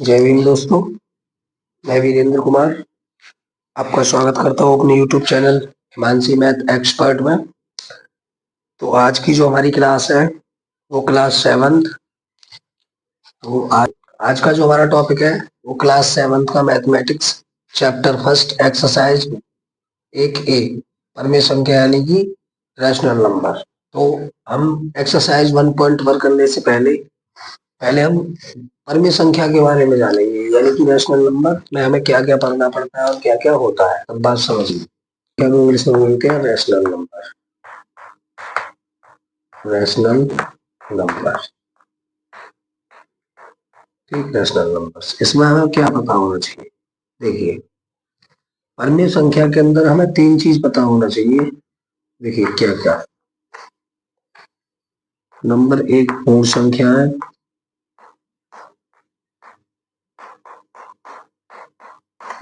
जय भीम दोस्तों। मैं वीरेंद्र कुमार आपका स्वागत करता हूँ अपने YouTube channel Himanshi math expert में। तो आज की जो हमारी क्लास है वो क्लास 7th। तो आज का जो हमारा टॉपिक है वो क्लास 7th का mathematics chapter first exercise 1A परमेय संख्या यानी कि रैशनल नंबर। तो हम एक्सरसाइज 1.1 करने से पहले हम परमीय संख्या के बारे में जानेंगे, यानी कि रैशनल नंबर में हमें क्या क्या पढ़ना पड़ता है और क्या क्या होता है। अब बात समझिए, क्या इंग्लिश में बोलते हैं रैशनल नंबर। रैशनल नंबर, ठीक, रैशनल नंबर इसमें हमें क्या पता होना चाहिए। देखिए, परमीय संख्या के अंदर हमें 3 चीज पता होना चाहिए। देखिए क्या क्या। नंबर 1 पूर्ण संख्या है।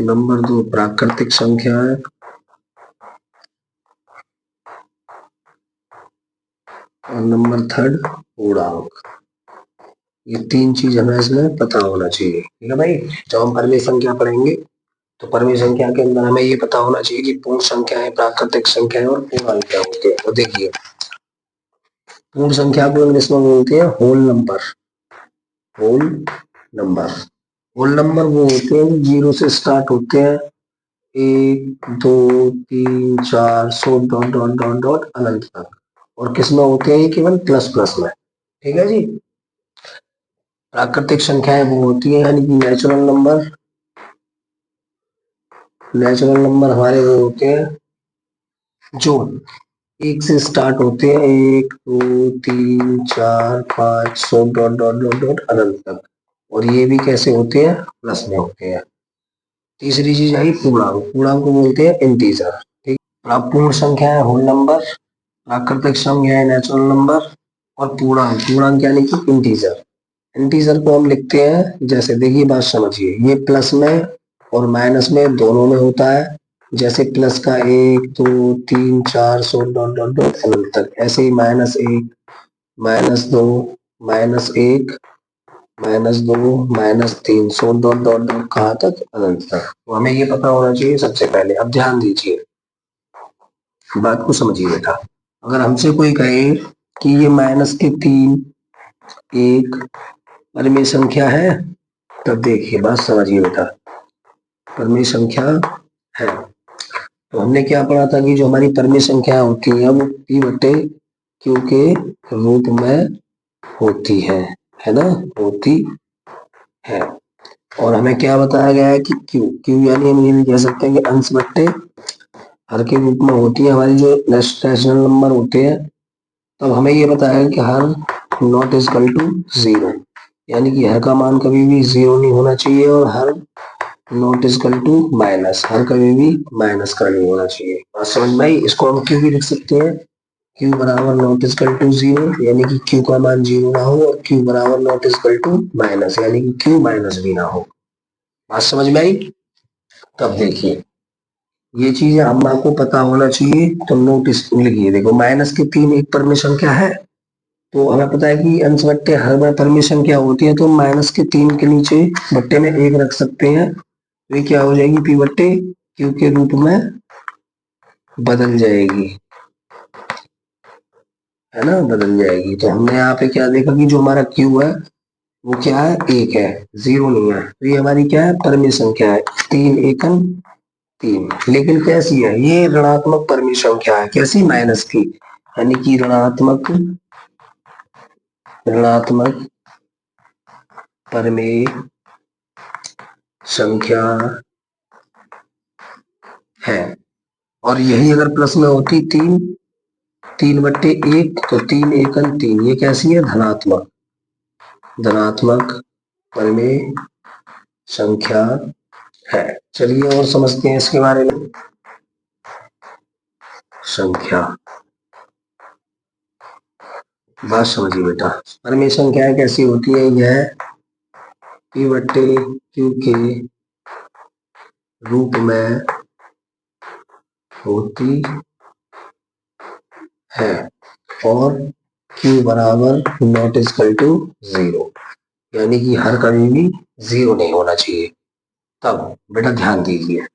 नंबर 2 प्राकृतिक संख्या है। और नंबर 3 पूर्णांक। ये 3 चीज हमें इसमें पता होना चाहिए, ठीक है भाई। जब हम परमीय संख्या पढ़ेंगे तो परमीय संख्या के अंदर हमें ये पता होना चाहिए कि पूर्ण संख्या है, प्राकृतिक संख्या है और पूर्णांक क्या होते हैं। तो देखिए, पूर्ण संख्या को इंग्लिश में बोलते हैं whole number. Whole number, whole number वो होते हैं जो 0 से स्टार्ट होते हैं, 1 2 3 4 सौ डॉट डॉट डॉट डॉट अनंत तक। और किस में होते हैं? ये केवल प्लस प्लस में, ठीक है जी। प्राकृतिक संख्याएं वो होती है यानी कि नेचुरल नंबर। नेचुरल नंबर हमारे वो होते हैं जो 1 से स्टार्ट होते हैं, 1 2 3 4 5 सौ डॉट डॉट डॉट डॉट अनंत तक। और ये भी कैसे होते हैं? प्लस में होते हैं। तीसरी चीज आई पूर्णांक। पूर्णांक को बोलते हैं इंटीजर, ठीक। पूर्ण संख्या है होल नंबर, प्राकृतिक संख्या है नेचुरल नंबर, और पूर्णांक, पूर्णांक यानी कि इंटीजर। इंटीजर को हम लिखते हैं जैसे, देखिए बात समझिए, ये प्लस में और माइनस में दोनों में होता है। जैसे प्लस का 1 2 3 4 सौ डॉट डॉट डॉट अनंत तक, ऐसे ही -1 -2 -1 -2 -3 सौ डॉट डॉट डॉट कहाँ तक? अनंत तक। तो हमें ये पता होना चाहिए सबसे पहले। अब ध्यान दीजिए, बात को समझिए बेटा। अगर हमसे कोई कहे कि ये -3 एक परमीय संख्या है, तब देखिए बात समझिए बेटा, परमीय संख्या है। तो हमने क्या पढ़ा था कि जो हमारी परमीय संख्या होती है वो P/Q के रूप में होती है ना, होती है। और हमें क्या बताया गया है कि Q यानी हम ये भी कह सकते हैं कि अंश बट्टे हर के रूप में होती है हमारी जो रैशनल नंबर होते हैं। तब हमें ये बताया कि हर नॉट इज इक्वल टू 0, यानी कि हर का मान कभी भी 0 नहीं होना चाहिए, और हर not is equal to minus, हर कभी भी माइनस का नहीं होना चाहिए। बात समझ में आई? इसको हम क्यू भी लिख सकते हैं, क्यू बराबर नॉट इज इक्वल टू 0, यानी कि क्यू का मान 0 ना हो, और क्यू बराबर not is equal to minus, यानी कि क्यू माइनस भी ना हो। बात समझ में आई? तब देखिए, ये चीजें हम आपको पता होना चाहिए। तो नोटिस लिखिए, देखो -3 एक परमीय संख्या है। तो हमें पता है कि अंश बट्टे हर में परमीय संख्या होती है, तो -3 के नीचे बट्टे में 1 रख सकते हैं। तो ये क्या हो जाएगी? P/Q के रूप में बदल जाएगी, है ना, बदल जाएगी। तो हमने यहाँ पे क्या देखा कि जो हमारा Q है वो क्या है? 1 है, 0 नहीं है। तो ये हमारी क्या है? परमीय संख्या है। 3 एकम 3, लेकिन कैसी है? ये ऋणात्मक परमीय संख्या है। कैसी? माइनस की, यानी कि ऋणात्मक परमेय संख्या है। और यही अगर प्लस में होती 3/1, तो 3 एकम 3, ये कैसी है? धनात्मक परमेय संख्या है। चलिए और समझते हैं इसके बारे में। संख्या, बात समझिए बेटा, परमेय संख्या कैसी होती है? यह P/Q के रूप में होती है, और Q बराबर नॉट इज इक्वल टू 0। यानी कि हर कभी भी 0 नहीं होना चाहिए। तब बेटा ध्यान दीजिए,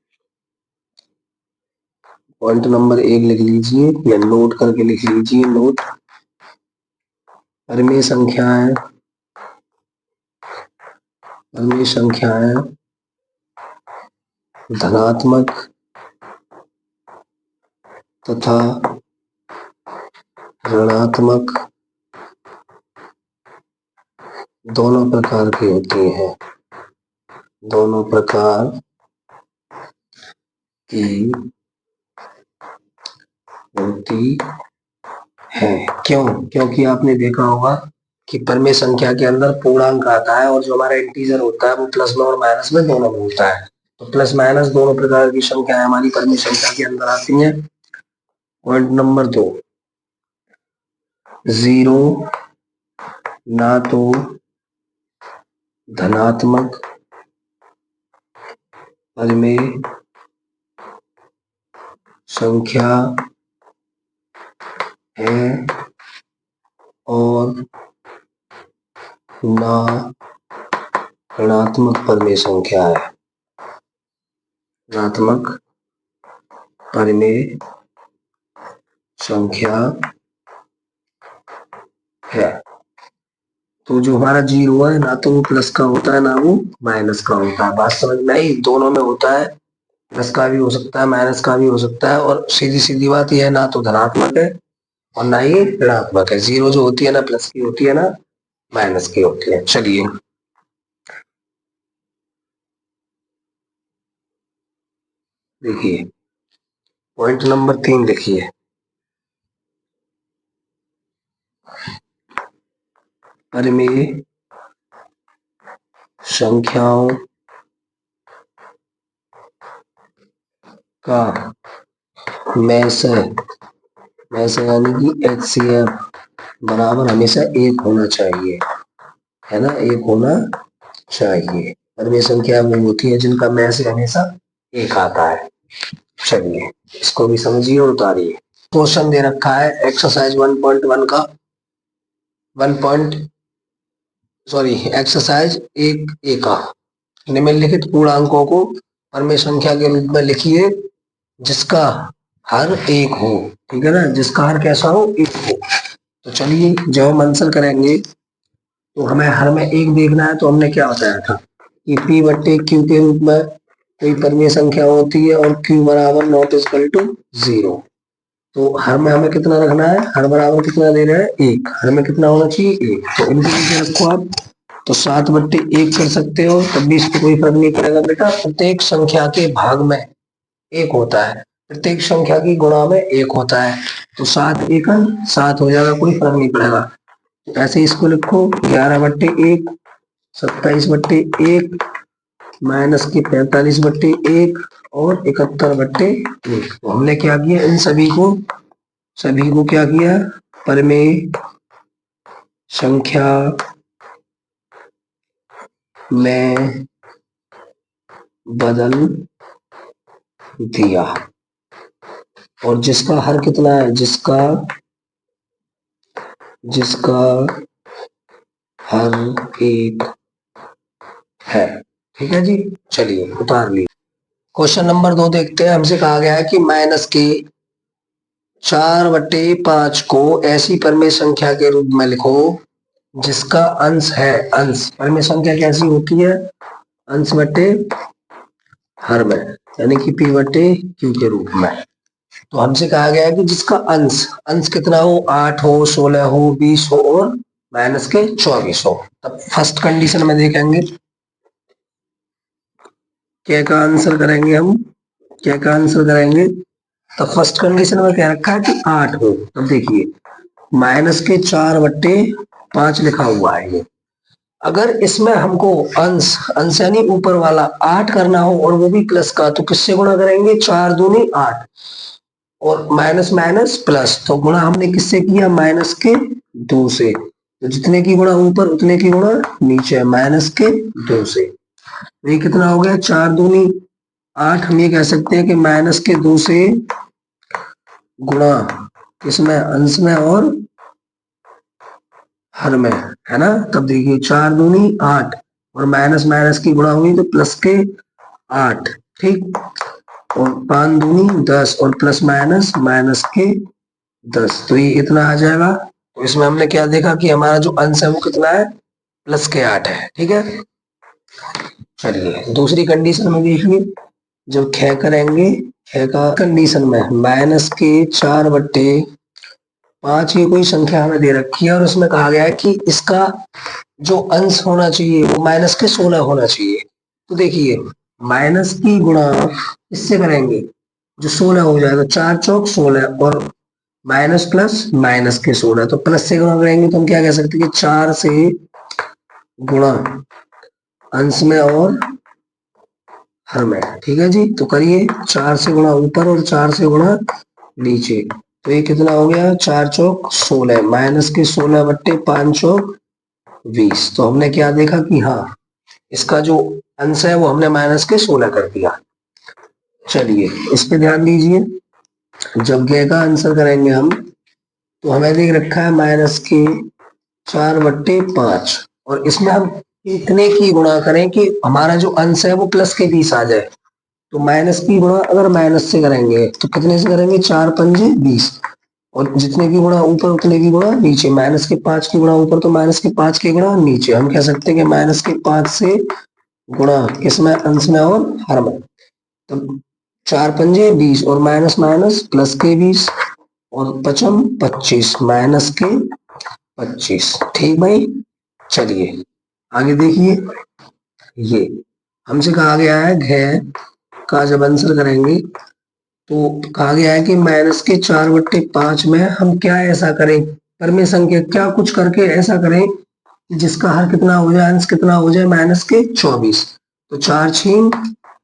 पॉइंट नंबर 1 लिख लीजिए या नोट करके लिख लीजिए। नोट, परिमेय संख्याएं धनात्मक तथा ऋणात्मक दोनों प्रकार की होती हैं। दोनों प्रकार की होती है। क्यों? क्योंकि आपने देखा होगा कि परिमेय संख्या के अंदर पूर्णांक आता है और जो हमारा इंटीजर होता है वो प्लस में और माइनस में दोनों में होता है। तो प्लस माइनस दोनों प्रकार की संख्याएं हमारी परिमेय संख्या के अंदर आती हैं। पॉइंट नंबर 2, 0 ना तो धनात्मक परिमेय संख्या है और ना ऋणात्मक परिमेय संख्या है। ऋणात्मक परिमेय संख्या है। तो जो हमारा 0 है ना तो वो प्लस का होता है ना वो माइनस का होता है। बात समझ में आई? दोनों में होता है, प्लस का भी हो सकता है माइनस का भी हो सकता है। और सीधी सीधी बात यह है, ना तो धनात्मक है और ना ही ऋणात्मक है। 0 जो होती है ना प्लस की होती है ना माइनस की होती है। चलिए देखिए, पॉइंट नंबर 3 लिखिए, परिमेय संख्याओं का में से यानी कि HCF बराबर हमेशा 1 होना चाहिए, है ना, 1 होना चाहिए। परिमेय संख्या वो होती है जिनका में से हमेशा 1 आता है। चलिए इसको भी समझिए और उतारिए। क्वेश्चन दे रखा है एक्सरसाइज 1.1 का एक्सरसाइज 1A का। निम्नलिखित पूर्णांकों को परिमेय संख्या के रूप में लिखिए जिसका हर 1 हो। ठीक है ना, जिसका हर कैसा हो? 1 हो। तो चलिए जब हम आंसर करेंगे तो हमें हर में 1 देखना है। तो हमने क्या बताया था कि P/Q के रूप में कोई परिमेय संख्या होती है और Q बराबर नॉट इक्वल टू 0। तो हर में हमें कितना रखना है? हर बराबर कितना दे रहे हैं? 1। हर में कितना होना चाहिए? 1। तो इनको नीचे रखो आप, तो 7/1 कर सकते हो, तब भी इसको कोई फर्क नहीं पड़ेगा बेटा। प्रत्येक संख्या के भाग में 1 होता है, प्रत्येक संख्या की गुणा में 1 होता है। तो 7 एकम 7 हो जाएगा, कोई फर्क नहीं पड़ेगा। ऐसे इसको लिखो 11/1, 27/1, माइनस के 45/1 और 71/1। तो हमने क्या किया? इन सभी को क्या किया? परिमेय संख्या में बदल दिया। और जिसका हर कितना है? जिसका हर 1 है। ठीक है जी, चलिए उतार ली। क्वेश्चन नंबर 2 देखते हैं। हमसे कहा गया है कि माइनस के 4/5 को ऐसी परिमेय संख्या के रूप में लिखो जिसका अंश है। अंश परिमेय संख्या कैसी होती है? अंश बटे हर में, यानी कि P/Q के रूप में। तो हमसे कहा गया है कि जिसका अंश कितना हो? 8 हो, 16 हो, 20 हो और माइनस के 24 हो। तब फर्स्ट कंडीशन में देखेंगे क्या का आंसर करेंगे हम, क्या का आंसर करेंगे। तो फर्स्ट कंडीशन में क्या रखा है कि 8 हो। तब देखिए माइनस के 4/5 लिखा हुआ है ये। अगर इसमें हमको अंश यानी ऊपर वाला 8 करना हो और वो भी प्लस का, तो किससे गुणा करेंगे? 4 दूनी 8 और माइनस माइनस प्लस। तो गुणा हमने किससे किया? माइनस के 2 से। तो जितने की गुणा ऊपर उतने की गुणा नीचे, माइनस के 2 से। ये कितना हो गया? 4 दूनी 8। हम ये कह सकते हैं कि माइनस के 2 से गुणा किसमें? अंश में और हर में, है ना। तब देखिए 4 दूनी 8 और माइनस माइनस की गुणा हुई तो प्लस के 8, ठीक। और 5 दूनी 10 और प्लस माइनस माइनस के 10, तो ये इतना आ जाएगा। तो इसमें हमने क्या देखा कि हमारा जो अंश है वो कितना है, प्लस के 8 है, ठीक है। चलिए दूसरी कंडीशन में देखिए, जब ख करेंगे, ख का कंडीशन में माइनस के 4/5 की कोई संख्या हमें दे रखी है और उसमें कहा गया है कि इसका जो अंश होना चाहिए वो माइनस के 16 होना चाहिए। तो देखिए माइनस की गुणा इससे करेंगे, जो 16 हो जाएगा, 4 चौक 16 और माइनस प्लस माइनस के 16, तो प्लस से गुणा करेंगे तो हम क्या कह सकते हैं कि 4 से गुणा अंश में और हर में, ठीक है जी। तो करिए, 4 से गुणा ऊपर और 4 से गुणा नीचे, तो ये कितना हो गया, 4 चौक 16 माइनस के 16/5 चौक 20। तो हमने क्या देखा कि हाँ, इसका जो अंश है वो हमने माइनस के 16 कर दिया। चलिए इस पे ध्यान दीजिए, जब गे का आंसर करेंगे हम, तो हमें देख रखा है माइनस के 4/5 और इसमें हम इतने की गुणा करें कि हमारा जो अंश है वो प्लस के 20 आ जाए। तो माइनस की गुणा अगर माइनस से करेंगे तो कितने से करेंगे, 4 पंजे 20 और जितने की गुणा ऊपर उतने की गुणा नीचे, माइनस के 5 की गुणा ऊपर तो माइनस के 5 की गुणा नीचे। हम कह सकते हैं कि माइनस के 5 से गुणा किसमें, अंश में और हर में। तो 4 पंजे 20 और माइनस माइनस प्लस के 20 और पचम 25 माइनस के 25, ठीक भाई। चलिए आगे देखिए, ये हमसे कहा गया है घ का जब आंसर करेंगे तो कहा गया है कि माइनस के 4/5 में हम क्या ऐसा करें, परमेय संख्या क्या कुछ करके ऐसा करें जिसका हर कितना हो जाए, अंश कितना हो जाए, माइनस के 24। तो 4 छीन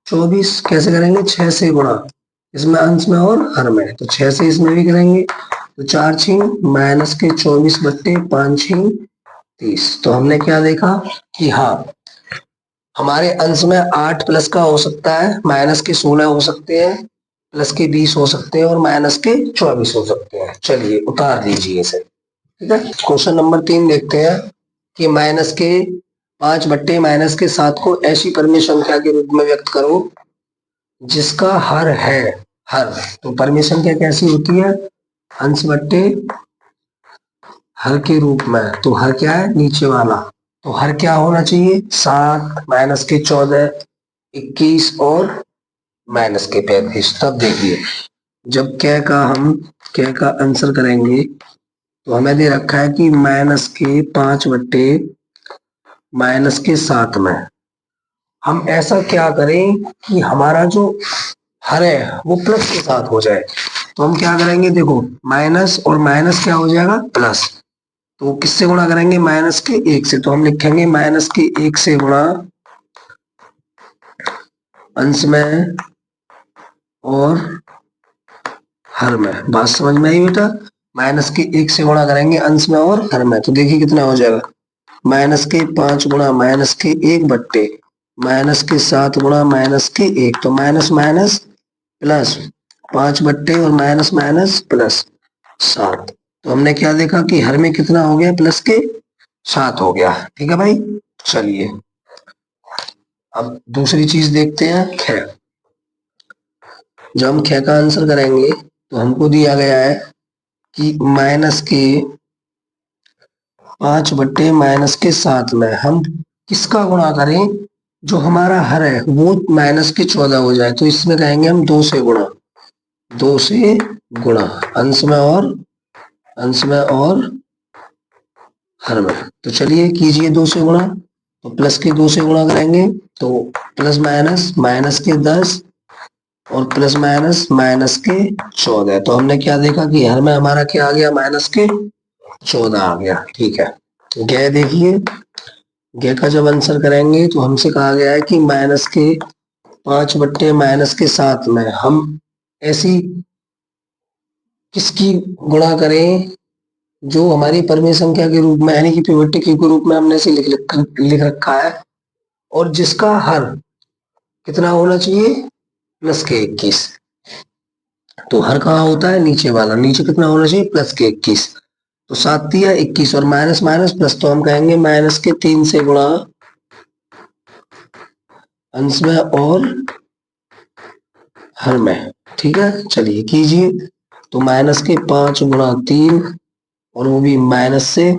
24 कैसे करेंगे, 6 से गुणा इसमें अंश में और हर में, तो 6 से इसमें भी करेंगे, तो 4 छीन माइनस के 24/5 छीन 30। तो हमने क्या देखा कि हाँ, हमारे अंश में 8 प्लस का हो सकता है, माइनस के 16 हो सकते हैं, प्लस के 20 हो सकते हैं और माइनस के 24 हो सकते हैं। चलिए उतार दीजिए इसे, ठीक है। क्वेश्चन नंबर 3 देखते हैं कि माइनस के 5/-7 को ऐसी परमेय संख्या के रूप में व्यक्त करो जिसका हर है हर। तो परमेय संख्या कैसी होती है, अंश बट्टे हर के रूप में। तो हर क्या है, नीचे वाला, तो हर क्या होना चाहिए, 7 माइनस के 14 21 और माइनस के 35। तब देखिए जब कै का आंसर करेंगे तो हमें दे रखा है कि माइनस के 5/-7 में हम ऐसा क्या करें कि हमारा जो हर है वो प्लस के साथ हो जाए। तो हम क्या करेंगे, देखो माइनस और माइनस क्या हो जाएगा, प्लस। तो किससे गुणा करेंगे, माइनस के 1 से। तो हम लिखेंगे माइनस के 1 से गुणा अंश में और हर में। बात समझ में आई बेटा, माइनस के 1 से गुणा करेंगे अंश में और हर में, तो देखिए कितना हो जाएगा, माइनस के 5 गुणा माइनस के 1 बट्टे माइनस के 7 गुणा माइनस के 1, तो माइनस माइनस प्लस 5 बट्टे और माइनस माइनस प्लस 7। तो हमने क्या देखा कि हर में कितना हो गया, प्लस के 7 हो गया, ठीक है भाई। चलिए अब दूसरी चीज देखते हैं, ख। जब हम ख का आंसर करेंगे तो हमको दिया गया है कि माइनस के 5/-7 में हम किसका गुणा करें, जो हमारा हर है वो माइनस के 14 हो जाए। तो इसमें कहेंगे हम 2 से गुणा, 2 से गुणा अंश में और हर में। तो चलिए कीजिए 2 से गुणा, तो प्लस के 2 से गुणा करेंगे तो प्लस माइनस माइनस के 10 और प्लस माइनस माइनस के 14। तो हमने क्या देखा कि हर में हमारा क्या आ गया, माइनस के 14 आ गया, ठीक है। गै देखिए, गै का जब आंसर करेंगे तो हमसे कहा गया है कि माइनस के 5/-7 में हम ऐसी किसकी गुणा करें जो हमारी परमेय संख्या के रूप में, यानी कि पिवट के रूप में हमने इसे लिख रखा है और जिसका हर कितना होना चाहिए, प्लस के 21। तो हर कहाँ होता है, नीचे वाला, नीचे कितना होना चाहिए, प्लस के 21। तो 7 तिया 21 और माइनस माइनस प्लस, तो हम कहेंगे माइनस के 3 से गुणा अंश में और हर में। ठीक है, चलिए कीजिए। तो माइनस के 5 गुणा 3 और वो भी माइनस से,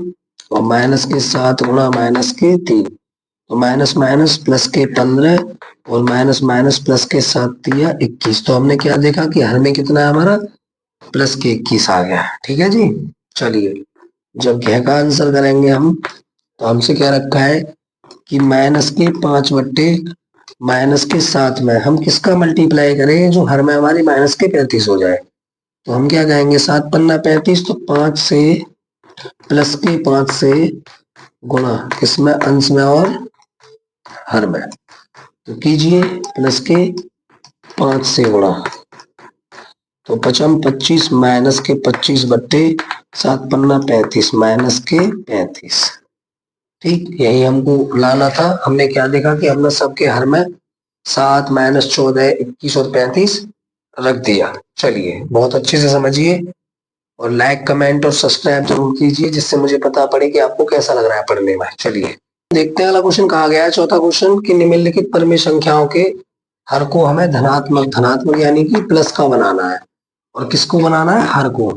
और माइनस के 7 गुणा माइनस के 3, तो माइनस माइनस प्लस के 15 और माइनस माइनस प्लस के 7 तिया 21। तो हमने क्या देखा कि हर में कितना है हमारा, प्लस के 21 आ गया। ठीक है जी। चलिए जब घ का आंसर करेंगे हम, तो हमसे क्या रखा है कि माइनस के 5 बट्टे माइनस के 7 में हम किसका मल्टीप्लाई करें जो हर में हमारी माइनस के 35 हो जाए। तो हम क्या कहेंगे, 7 पन्ना 35, तो 5 से प्लस के 5 से गुणा किसमें, अंश में और हर में। तो कीजिए, प्लस के 5 से गुणा, तो पचम 25 माइनस के 25 बट्टे 7 पन्ना 35 माइनस के 35। ठीक, यही हमको लाना था। हमने क्या देखा कि हमने सबके हर में 7 माइनस 14 21 और 35 रख दिया। चलिए बहुत अच्छे से समझिए और लाइक कमेंट और सब्सक्राइब जरूर कीजिए, जिससे मुझे पता पड़े कि आपको कैसा लग रहा है पढ़ने में। चलिए देखते हैं अगला क्वेश्चन। कहा गया है चौथा क्वेश्चन कि निम्नलिखित परिमेय संख्याओं के हर को हमें धनात्मक धनात्मक यानी कि प्लस का बनाना है। और किसको बनाना है, हर को।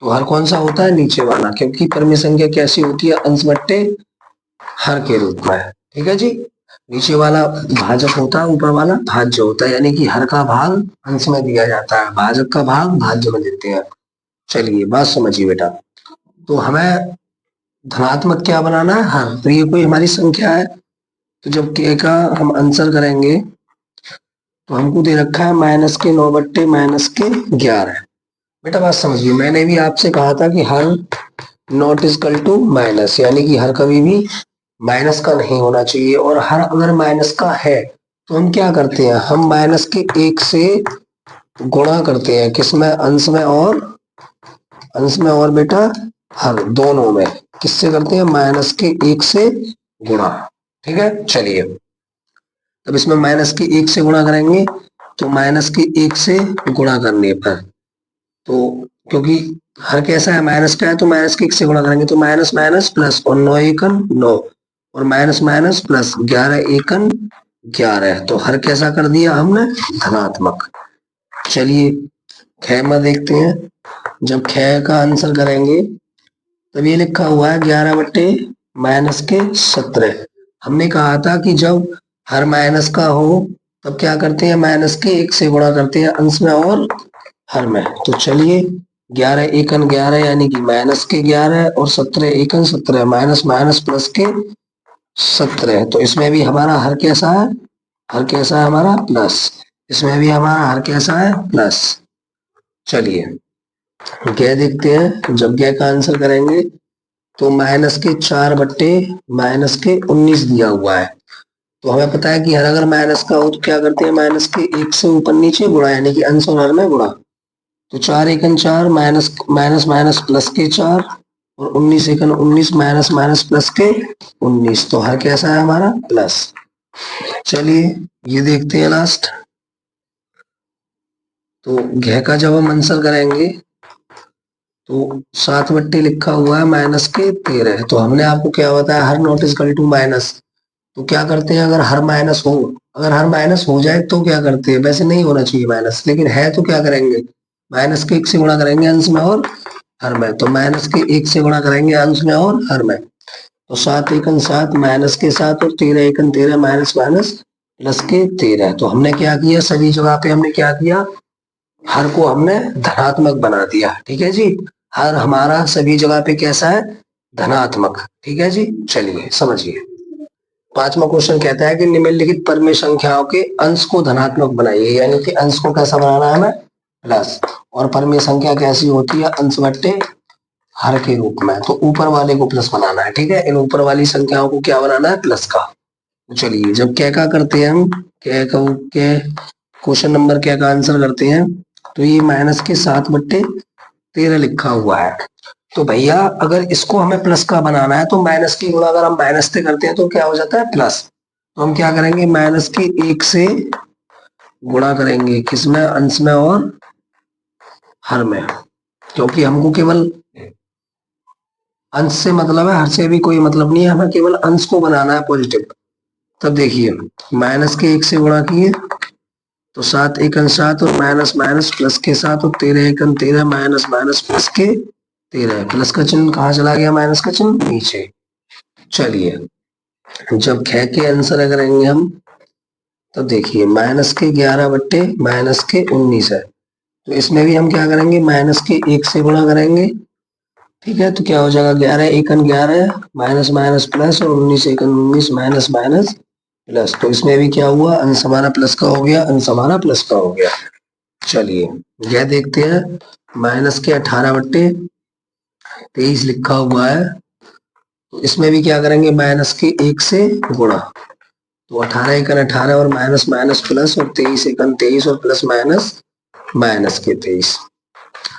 तो हर कौन सा होता है, नीचे वाला, क्योंकि परिमेय संख्या कैसी होती है, अंश बट्टे हर के रूप में। ठीक है जी। नीचे वाला भाजक होता है, ऊपर वाला भाज्य होता है, यानी कि हर का भाग अंश में दिया जाता है, भाजक का भाग भाज्य में देते हैं। चलिए बात समझिए बेटा। तो हमें धनात्मक क्या बनाना है, हर। तो ये कोई हमारी संख्या है, तो जब के का हम आंसर करेंगे तो हमको दे रखा है माइनस के 9 बट्टे माइनस के 11। बेटा बात समझिए, मैंने भी आपसे कहा था कि हर नॉट इजकल टू माइनस, यानी कि हर कभी भी माइनस का नहीं होना चाहिए। और हर अगर माइनस का है तो हम क्या करते हैं, हम माइनस के 1 से गुणा करते हैं, किसमें, अंश में और बेटा हर दोनों में। किससे करते हैं, माइनस के 1 से गुणा। ठीक है, चलिए अब इसमें माइनस के 1 से गुणा करेंगे, तो माइनस के 1 से गुणा करने पर, तो क्योंकि हर कैसा है, माइनस का है, तो माइनस के 1 से गुणा करेंगे, तो माइनस माइनस प्लस, और 9 एकन 9 और माइनस माइनस प्लस, 11 एकन 11। तो हर कैसा कर दिया हमने, धनात्मक। चलिए ख में देखते हैं। जब ख का आंसर करेंगे तब ये लिखा हुआ है 11 बट्टे माइनस के 17। हमने कहा था कि जब हर माइनस का हो तब क्या करते हैं, माइनस के 1 से गुणा करते हैं, अंश में और हर में। तो चलिए 11 एकन 11 यानी कि माइनस के 11 और 17 एकन 17, माइनस माइनस प्लस के 17। तो इसमें भी हमारा हर कैसा है, हर कैसा है हमारा प्लस। इसमें भी हमारा हर कैसा है, प्लस। चलिए क्या देखते हैं। जब क्या का आंसर करेंगे तो माइनस के 4 बट्टे माइनस के 19 दिया हुआ है। तो हमें पता है कि हर अगर माइनस का हो तो क्या करते हैं, माइनस के 1 से ऊपर नीचे गुणा, यानी कि अंश और हर में गुणा। तो 4 एकन 4 माइनस माइनस माइनस प्लस के 4 और 19 एकन 19 माइनस माइनस प्लस के 19। तो हर कैसा है हमारा, प्लस। चलिए ये देखते हैं लास्ट। तो घ का जब हम आंसर करेंगे तो 7 बट्टे लिखा हुआ है माइनस के 13। तो हमने आपको क्या बताया, हर नॉट इक्वल टू माइनस। तो क्या करते हैं, अगर हर माइनस हो, अगर हर माइनस हो जाए तो क्या करते हैं, वैसे नहीं होना चाहिए माइनस, लेकिन है तो क्या करेंगे, माइनस के 1 से गुणा करेंगे अंश में और हर में। तो माइनस के 1 से गुणा करेंगे अंश में और हर में। तो 7 एकन 7 माइनस के 7 और 13 एकन 13 माइनस माइनस प्लस के 13। तो हमने क्या किया, सभी जगह पे हमने क्या किया, हर को हमने धनात्मक बना दिया। ठीक है जी, हर हमारा सभी जगह पे कैसा है, धनात्मक। ठीक है जी, चलिए समझिए। पांचवा क्वेश्चन कहता है कि निम्नलिखित परिमेय संख्याओं के अंश को धनात्मक बनाइए, यानी कि अंश को कैसा बनाना है हमें, प्लस। और परिमेय संख्या कैसी होती है, अंश बट्टे हर के रूप में। तो ऊपर वाले को प्लस बनाना है। ठीक है, इन ऊपर वाली संख्याओं को क्या बनाना है, प्लस का। तो चलिए जब क्या करते हैं हम, क्या के क्वेश्चन नंबर क्या का आंसर करते हैं, तो ये माइनस के 7 बट्टे 13 लिखा हुआ है। तो भैया अगर इसको हमें प्लस का बनाना है तो माइनस की गुणा अगर हम माइनस से करते हैं तो क्या हो जाता है, प्लस। तो हम क्या करेंगे, माइनस के 1 से गुणा करेंगे, किसमें, अंश में और हर में। क्योंकि हमको केवल अंश से मतलब है, हर से भी कोई मतलब नहीं है, हमें केवल अंश को बनाना है पॉजिटिव। तब देखिए माइनस के 1 से गुणा किए तो 7 एकन 7 और माइनस माइनस प्लस के 7 और 13 एकन 13 माइनस माइनस प्लस के 13। प्लस का चिन्ह कहाँ चला गया, माइनस का चिन्ह नीचे। चलिए जब ख के आंसर करेंगे हम तो देखिए माइनस के 11 बट्टे माइनस के 19 है, तो इसमें भी हम क्या करेंगे, माइनस के 1 से गुणा करेंगे। ठीक है, तो क्या हो जाएगा, 11 एकन 11 माइनस माइनस प्लस और 19 एकन 19 माइनस माइनस प्लस। तो इसमें भी क्या हुआ, अंश हमारा प्लस का हो गया, अंश हमारा प्लस का हो गया। चलिए यह देखते हैं, माइनस के 18 बट्टे 23 लिखा हुआ है, तो इसमें भी क्या करेंगे, माइनस के 1 से गुणा। तो 18 एकन 18 और माइनस माइनस प्लस और 23 एकन 23 और प्लस माइनस माइनस के 23।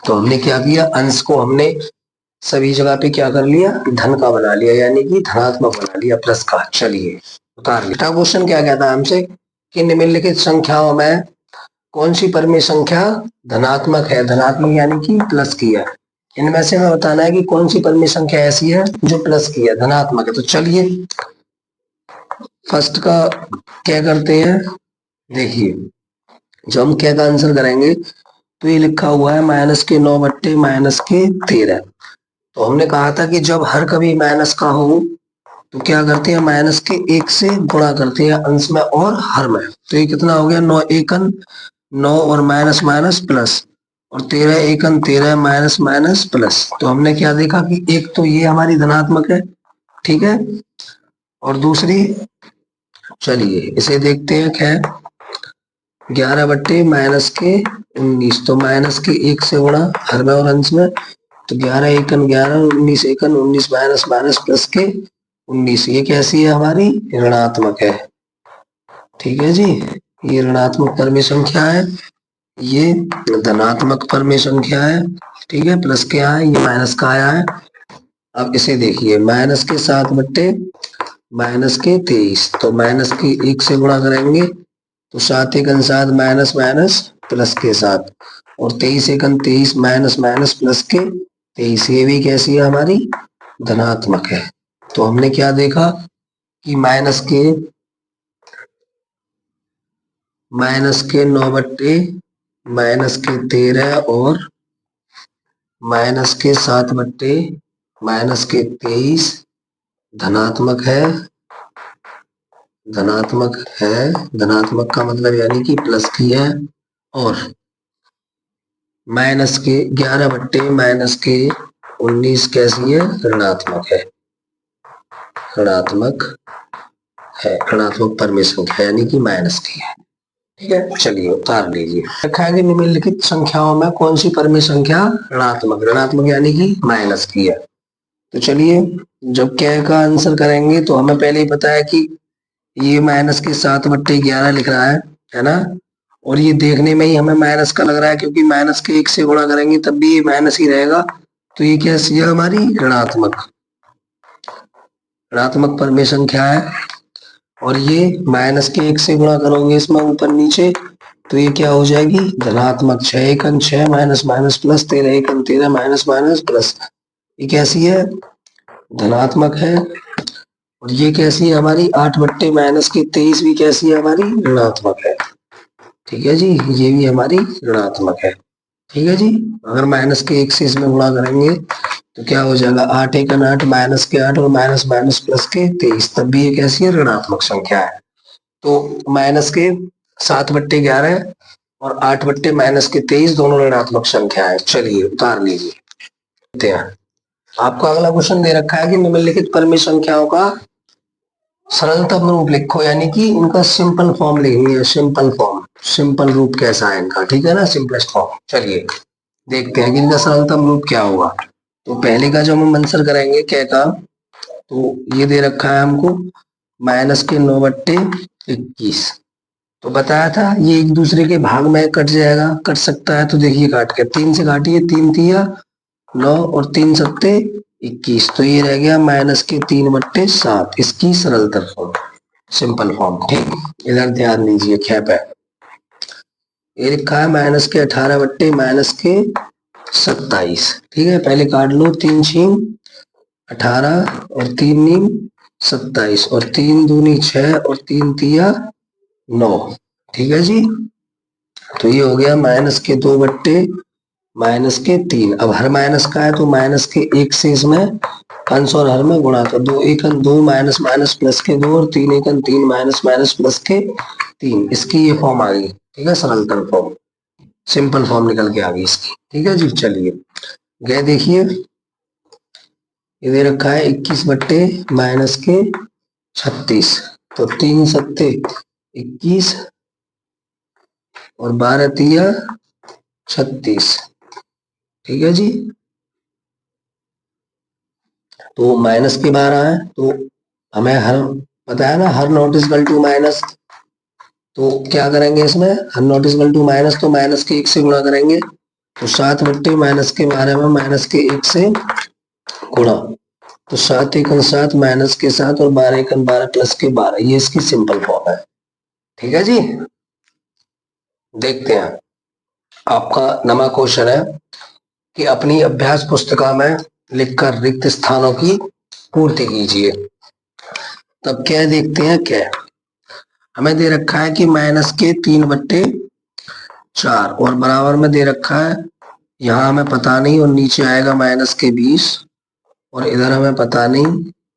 तो हमने क्या किया, अंश को हमने सभी जगह पे क्या कर लिया, धन का बना लिया, यानी कि धनात्मक बना लिया, प्लस का। चलिए उतार लिया। क्वेश्चन क्या कहता है हमसे कि निम्नलिखित संख्याओं में कौन सी परिमेय संख्या धनात्मक है, धनात्मक यानी कि प्लस की है। इनमें से हमें बताना है कि कौन सी परिमेय संख्या ऐसी है जो प्लस की है, धनात्मक है। तो चलिए फर्स्ट का क्या करते हैं, देखिए जब हम क्या का आंसर करेंगे तो ये लिखा हुआ है माइनस के 9 बट्टे माइनस के 13। तो हमने कहा था कि जब हर कभी माइनस का हो तो क्या करते हैं, माइनस के 1 से गुणा करते हैं अंश में और हर में। तो ये कितना हो गया, 9 एकन 9 और माइनस माइनस प्लस और 13 एकन 13 माइनस माइनस प्लस। तो हमने क्या देखा कि एक तो ये हमारी धनात्मक है, ठीक है, और दूसरी चलिए इसे देखते हैं, खैर 11 बट्टे माइनस के 19। तो माइनस के 1 से गुणा हर में और अंश में, तो 11 एकन 11 19 एकन 19 माइनस माइनस प्लस के 19। ये कैसी है, हमारी ऋणात्मक है। ठीक है जी, ये ऋणात्मक परिमेय संख्या है, ये धनात्मक परिमेय संख्या है। ठीक है, प्लस क्या है, ये माइनस का आया है। अब इसे देखिए, माइनस के 7 बट्टे माइनस के 23। तो माइनस के 1 से गुणा करेंगे तो 7 एकन 7 माइनस माइनस प्लस के 7 और 23 एकन 23 माइनस माइनस प्लस के 23। ये भी कैसी है, हमारी धनात्मक है। तो हमने क्या देखा कि माइनस के 9 बट्टे माइनस के 13 और माइनस के 7 बट्टे माइनस के 23 धनात्मक है, धनात्मक है, धनात्मक का मतलब यानी कि प्लस की है। और माइनस के 11 बट्टे माइनस के 19 कैसी है, ऋणात्मक है, ऋणात्मक है, ऋणात्मक परिमेय संख्या यानी कि माइनस की है। ठीक है, चलिए उतार लीजिए। रखा है कि निम्नलिखित संख्याओं में कौन सी परिमेय संख्या ऋणात्मक, ऋणात्मक यानी कि माइनस की है। तो चलिए जब क्या का आंसर करेंगे तो हमें पहले ही पता है कि ये माइनस के 7 बट्टे 11 लिख रहा है ना, और ये देखने में ही हमें माइनस का लग रहा है क्योंकि माइनस के 1 से गुणा करेंगे तब भी ये माइनस ही रहेगा। तो ये कैसी है, हमारी ऋणात्मक, ऋणात्मक परिमेय संख्या है। और ये माइनस के 1 से गुणा करोगे इसमें ऊपर नीचे तो ये क्या हो जाएगी, धनात्मक। 6 एकन 6 minus minus plus 13 एकन 13 minus minus plus. ये कैसी है, धनात्मक है। और ये कैसी है, हमारी 8 बट्टे माइनस के 23 भी कैसी है, हमारी ऋणात्मक है। ठीक है जी, ये भी हमारी ऋणात्मक है। ठीक है जी, अगर माइनस के 1 से इसमें गुणा करेंगे तो क्या हो जाएगा, 8 एकन 8 माइनस के 8 और माइनस माइनस प्लस के 23, तब भी ये कैसी है, ऋणात्मक संख्या है। तो माइनस के 7 बट्टे 11 और 8 बट्टे माइनस के 23 दोनों ऋणात्मक संख्या है। चलिए उतार लीजिए। आपको अगला क्वेश्चन दे रखा है कि निम्नलिखित परिमेय संख्याओं का सरलतम रूप लिखो, यानी कि उनका सिंपल फॉर्म लिखनी है। सिंपल फॉर्म, सिंपल रूप कैसा है इनका, ठीक है ना, सिंपलेस्ट फॉर्म। चलिए देखते हैं कि इनका सरलतम रूप क्या होगा। तो पहले का जो हम आंसर करेंगे क्या का, तो ये दे रखा है हमको माइनस के 9 बट्टे 21। तो बताया था ये एक दूसरे के भाग में कट जाएगा, कट सकता है। तो देखिए काट के 3 से काटिए, 3 तिया 9 और 3 सत्ते 21। तो ये रह गया माइनस के 3 बट्टे 7, इसकी सरलतम फॉर्म, सिंपल फॉर्म। ठीक, इधर ध्यान दीजिए, ख्याप है ये लिखा है माइनस के 18 बट्टे माइनस के 27। ठीक है, पहले काट लो, 3 छीन 18 और 3 नीम 27 और 3 दूनी 6 और 3 तिया 9। ठीक है जी। तो ये हो गया माइनस के 2 बट्टे माइनस के 3। अब हर माइनस का है तो माइनस के 1 से इसमें अंश और हर में गुणा कर दो। 1 अंक 2 माइनस माइनस प्लस के 2 और 3 1 अंक 3 माइनस माइनस प्लस के 3। इसकी ये फॉर्म आ गई। ठीक है, सरलतम फॉर्म, सिंपल फॉर्म निकल के आ गई इसकी। ठीक है जी। चलिए गए देखिए, ये दे रखा है 21 बट्टे माइनस के 36। तो 3 सत्ते 21 और 12 तिया 36। ठीक है जी। तो माइनस के 12 है, तो हमें हर पता है ना, हर नॉट इक्वल टू माइनस। तो क्या करेंगे इसमें, हर नॉट इक्वल टू माइनस, तो माइनस के 1 से गुणा करेंगे। तो 7 बट्टे माइनस के 12 में माइनस के 1 से गुणा, तो 7 एकन 7 माइनस के 7 और 12 एकन 12 प्लस के 12। ये इसकी सिंपल फॉर्म है। ठीक है जी। देखते हैं, आपका नवा क्वेश्चन है कि अपनी अभ्यास पुस्तिका में लिखकर रिक्त स्थानों की पूर्ति कीजिए। तब क्या देखते हैं, क्या हमें दे रखा है कि माइनस के 3 बट्टे 4 और बराबर में दे रखा है, यहाँ हमें पता नहीं, और नीचे आएगा माइनस के 20 और इधर हमें पता नहीं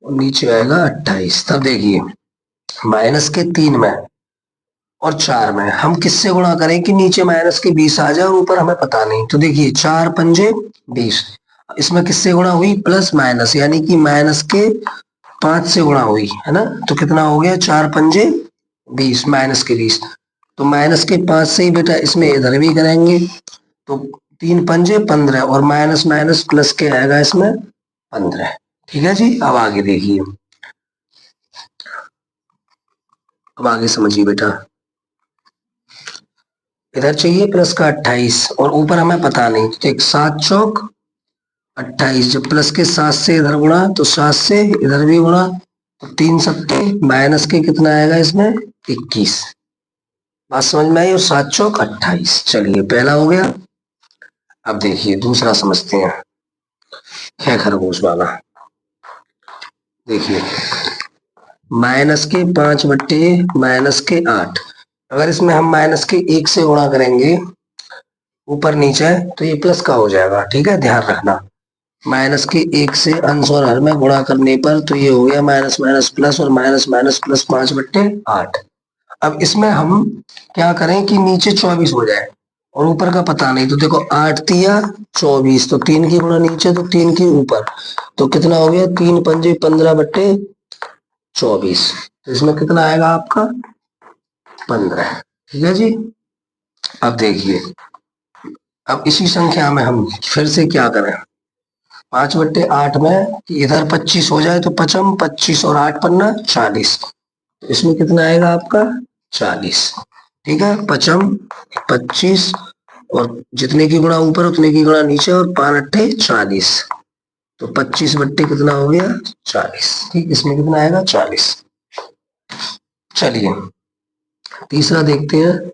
और नीचे आएगा 28। तब देखिए माइनस के 3 में और 4 में हम किससे गुणा करें कि नीचे माइनस के 20 आ जाए और ऊपर हमें पता नहीं। तो देखिए 4 पंजे 20, इसमें किससे गुणा हुई, प्लस माइनस, यानी कि माइनस के 5 से गुणा हुई है ना। तो कितना हो गया, 4 पंजे 20 माइनस के 20। तो माइनस के 5 से ही बेटा इसमें इधर भी करेंगे, तो 3 पंजे 15 और माइनस माइनस प्लस के आएगा इसमें 15। ठीक है जी। अब आगे देखिए, अब आगे समझिए बेटा, इधर चाहिए प्लस का 28 और ऊपर हमें पता नहीं। तो एक 7 चौक 28, जब प्लस के 7 से इधर गुणा तो 7 से इधर भी गुणा, तो 3 सत्ते माइनस के कितना आएगा इसमें 21। बात समझ में आई। और 7 चौक 28। चलिए पहला हो गया। अब देखिए दूसरा समझते हैं, है खरगोश वाला। देखिए माइनस के 5 बट्टे माइनस के 8, अगर इसमें हम माइनस के 1 से गुणा करेंगे ऊपर नीचे तो ये प्लस का हो जाएगा। ठीक है, ध्यान रखना। माइनस के 1 से अंश और हर में गुणा करने पर तो ये हो गया माइनस माइनस प्लस और माइनस माइनस प्लस 5 बट्टे 8। अब इसमें हम क्या करें कि नीचे 24 हो जाए और ऊपर का पता नहीं। तो देखो 8 तिया 24, तो 3 की गुणा नीचे तो 3 की ऊपर, तो कितना हो गया 3 पंजे 15 बट्टे 24। तो इसमें कितना आएगा आपका 15। ठीक है जी। अब देखिए, अब इसी संख्या में हम फिर से क्या करें, 5 बट्टे 8 में इधर 25 हो जाए तो पचम 25 और 8 पन्ना 40। तो इसमें कितना आएगा आपका 40। ठीक है, पचम 25 और जितने की गुणा ऊपर उतने की गुणा नीचे और 5 अट्ठे 40। तो 25 बट्टे कितना हो गया 40। ठीक, इसमें कितना आएगा 40। चलिए तीसरा देखते हैं,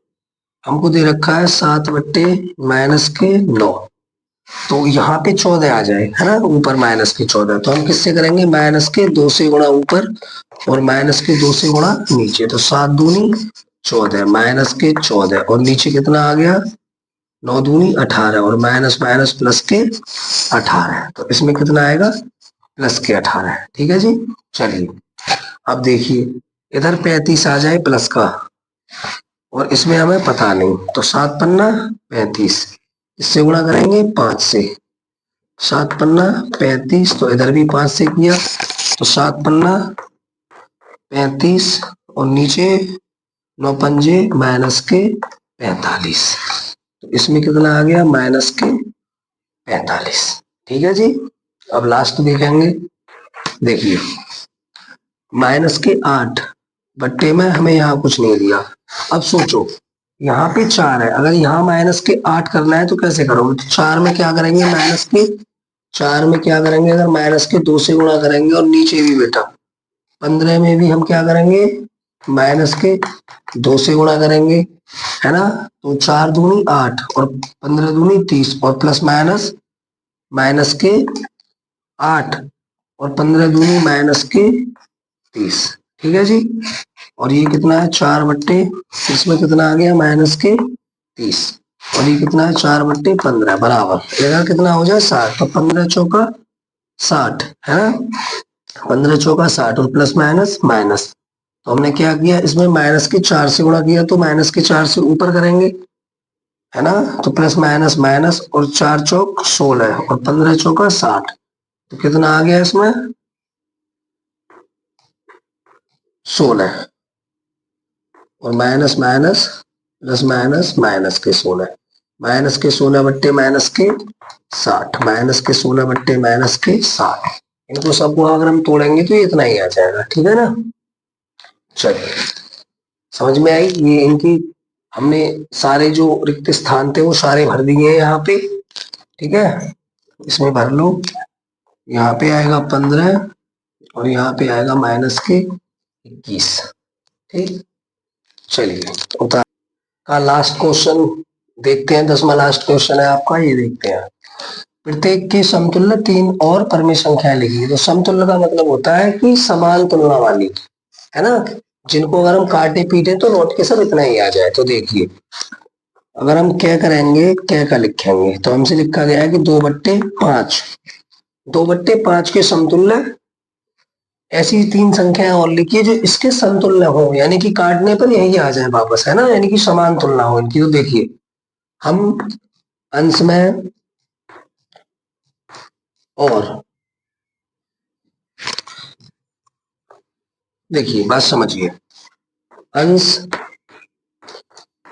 हमको दे रखा है 7 बट्टे माइनस के 9। तो यहाँ पे 14 आ जाए है ना, ऊपर माइनस के 14, तो हम किससे करेंगे, माइनस के 2 से गुणा ऊपर और माइनस के 2 से गुणा नीचे। तो 7 दूनी 14 माइनस के 14 और नीचे कितना आ गया 9 दूनी 18 और माइनस माइनस प्लस के 18। तो इसमें कितना आएगा प्लस के 18। ठीक है जी। चलिए अब देखिए, इधर 35 आ जाए प्लस का और इसमें हमें पता नहीं, तो 7 पन्ना 35, इससे गुणा करेंगे 5 से, 7 पन्ना 35, तो इधर भी 5 से किया, तो 7 पन्ना 35 और नीचे 9 पंजे माइनस के 45। तो इसमें कितना आ गया माइनस के 45। ठीक है जी। अब लास्ट देखेंगे। देखिए माइनस के 8 बट्टे में हमें यहाँ कुछ नहीं दिया। अब सोचो यहाँ पे 4 है, अगर यहाँ माइनस के 8 करना है तो कैसे करोगे, तो 4 में क्या करेंगे माइनस के 4 में क्या करेंगे, अगर माइनस के 2 से गुणा करेंगे और नीचे भी बेटा 15 में भी हम क्या करेंगे माइनस के 2 से गुणा करेंगे है ना। तो 4 दूनी 8 और 15 दूनी 30 और प्लस माइनस माइनस के 8 और 15 दूनी माइनस के 30। ठीक है जी। और ये कितना है 4/, इसमें कितना आ गया माइनस के 30, और ये कितना है 4/15 बराबर इधर कितना हो जाए 60। तो 15 चौका 60 है ना, 15 चौका 60 और प्लस माइनस माइनस। तो हमने क्या किया इसमें माइनस के 4 से गुणा किया, तो माइनस के 4 से ऊपर करेंगे है ना, तो प्लस माइनस माइनस और 4 चौक 16 और 15 चौका 60। तो कितना आ गया इसमें 16 और minus minus plus minus minus के 16, माइनस के 16/, माइनस के 60, माइनस के 16/, माइनस के 60। इनको सबको अगर हम तोड़ेंगे तो इतना ही आ जाएगा। ठीक है ना। चलिए समझ में आई। ये इनकी हमने सारे जो रिक्त स्थान थे वो सारे भर दिए हैं यहाँ पे। ठीक है, इसमें भर लो। यहाँ पे आएगा 15 और यहाँ पे आएगा माइनस के 21। ठीक, चलिए उतार का लास्ट क्वेश्चन देखते हैं। 10वां लास्ट क्वेश्चन है आपका, ये देखते हैं। प्रत्येक के समतुल्य 3 और परमेय संख्या लिखी। तो समतुल्य का मतलब होता है कि समान तुलना वाली, है ना, जिनको अगर हम काटे पीटे तो नोट के सब इतना ही आ जाए। तो देखिए अगर हम क्या करेंगे, क्या का लिखेंगे, तो हमसे लिखा गया है कि 2/5, 2/5 के समतुल्य ऐसी 3 संख्याएं और लिखिए जो इसके समतुल्य हो, यानी कि काटने पर यही आ जाए वापस, है ना, यानी कि समान तुलना हो इनकी। तो देखिए हम अंश में और देखिए बात समझिए, अंश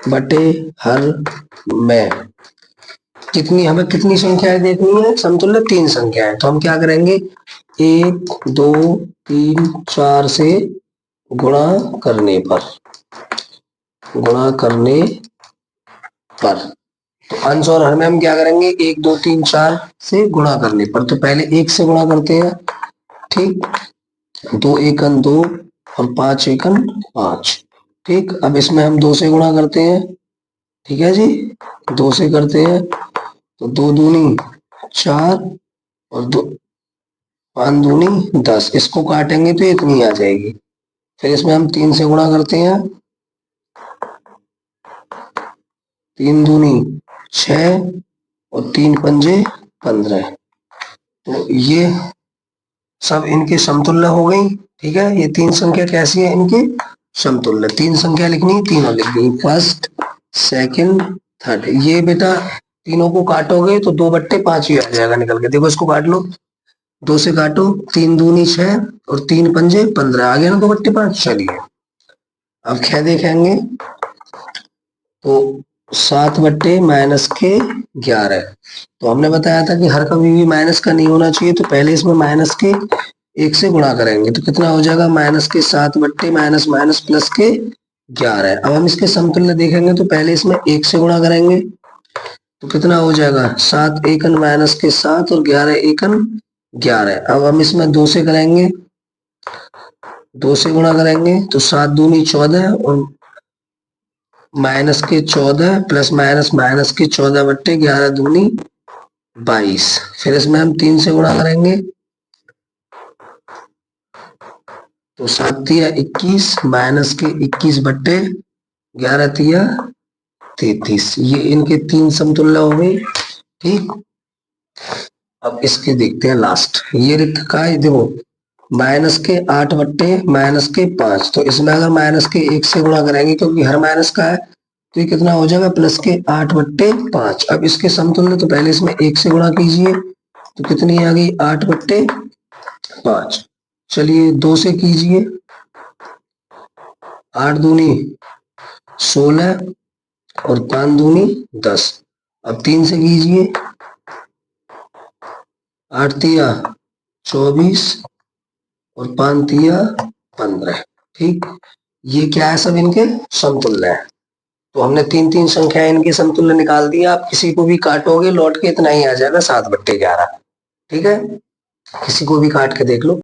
बटे हर में कितनी हमें कितनी संख्याएं देखनी है, समतुल्य 3 संख्याएं। तो हम क्या करेंगे 1 2 3 4 से गुणा करने पर, गुणा करने पर, तो अंश और हर में हम क्या करेंगे 1 2 3 4 से गुणा करने पर। तो पहले 1 से गुणा करते हैं। ठीक, 2 एकन 2 और 5 एकन 5। ठीक, अब इसमें हम 2 से गुणा करते हैं। ठीक है जी, 2 से करते हैं तो 2 दूनी 4 और 2 5 दूनी 10। इसको काटेंगे तो इतनी आ जाएगी। फिर इसमें हम 3 से गुणा करते हैं, 3 दूनी 6 और 3 पंजे 15। तो ये सब इनके समतुल्य हो गई। ठीक है, ये 3 संख्या कैसी है इनकी समतुल्य। 3 संख्या लिखनी, तीनों लिखनी, फर्स्ट सेकंड थर्ड। ये बेटा तीनों को काटोगे तो 2/5 ही आ जाएगा निकल के। देखो इसको काट लो, 2 से काटो, 3 दूनी 6 और 3 पंजे 15 आ गया ना 2/5। चलिए अब क्या देखेंगे, तो 7/-11। तो हमने बताया था कि हर कभी भी माइनस का नहीं होना चाहिए, तो पहले इसमें माइनस के 1 से गुणा करेंगे तो कितना हो जाएगा माइनस के 7/, माइनस माइनस प्लस के 11। अब हम इसके समतुल्य देखेंगे तो पहले इसमें 1 से गुणा करेंगे तो कितना हो जाएगा 7 एकन माइनस के 7 और 11 एकन 11। अब हम इसमें 2 से करेंगे, 2 से गुणा करेंगे तो 7 दूनी 14 और माइनस के 14 प्लस माइनस माइनस के 14/11 दूनी 22। फिर इसमें हम 3 से गुणा करेंगे तो 7 तिया 21 माइनस के 21/11 तिया 33। ये इनके 3 समतुल्य हो गए। ठीक, अब इसके देखते हैं लास्ट। ये रिक्त का है, देखो माइनस के 8/, माइनस के 5। तो इसमें अगर माइनस के 1 से गुणा करेंगे क्योंकि हर माइनस का है, तो ये कितना हो जाएगा प्लस के 8/5। अब इसके समतुल्य तो पहले इसमें 1 से गुणा कीजिए तो कितनी आ गई 8/5। चलिए 2 से कीजिए, 8 दूनी 16 और 5 दूनी 10। अब 3 से कीजिए, 8 तिया 24 और 5 तिया 15। ठीक, ये क्या है सब इनके समतुल्य है। तो हमने 3 संख्याएं इनके समतुल्य निकाल दिया। आप किसी को भी काटोगे लौट के इतना ही आ जाएगा 7/11। ठीक है, किसी को भी काट के देख लो।